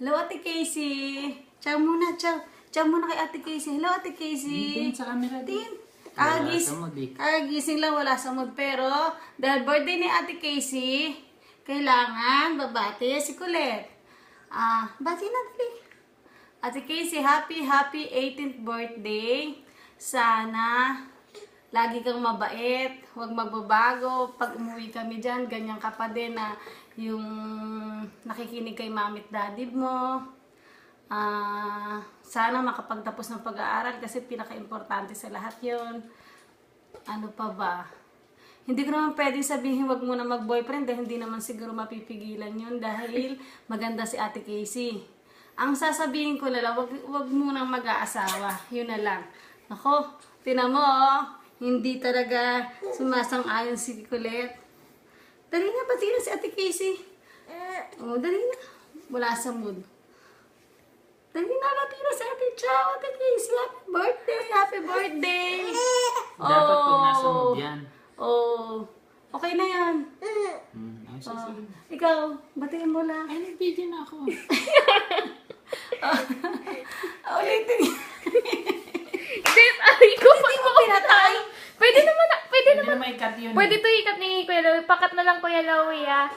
Hello, Ate Casey. Ciao muna, ciao. Ciao muna kay Ate Casey. Hello, Ate Casey. Tingin sa camera din. Kakagising lang, wala sa mood. Pero, dahil birthday ni Ate Casey, kailangan babati si Colette. Bati na dali. Ate Casey, happy 18th birthday. Sana lagi kang mabait, huwag magbabago. Pag umuwi kami dyan, ganyan ka pa din na yung nakikinig kay mami at daddy mo. Sana makapagtapos ng pag-aaral kasi pinaka-importante sa lahat yon. Ano pa ba? Hindi ko naman pwedeng sabihin wag mo na mag-boyfriend dahil hindi naman siguro mapipigilan yun dahil maganda si Ate Casey. Ang sasabihin ko na lang, wag mo nang mag-aasawa. Yun na lang. Ako, tinan mo, hindi talaga sumasang-ayon si Colette. Dali na, pati na si Ate Casey. Dali na. Wala sa mood. Dali na, pati na si Ate. Ciao, Ate Casey. Happy birthday, happy birthday. Dapat pag nasa mood yan. Okay na yan. Ikaw, batiin mo lang. Ay, nag-video na ako. Ulitin. Hindi ko pinatay. Pwede naman. Pwede naman i-cut yun. Pwede to ikat ni Kuya Louie. Pakat na lang Kuya Louie, ah.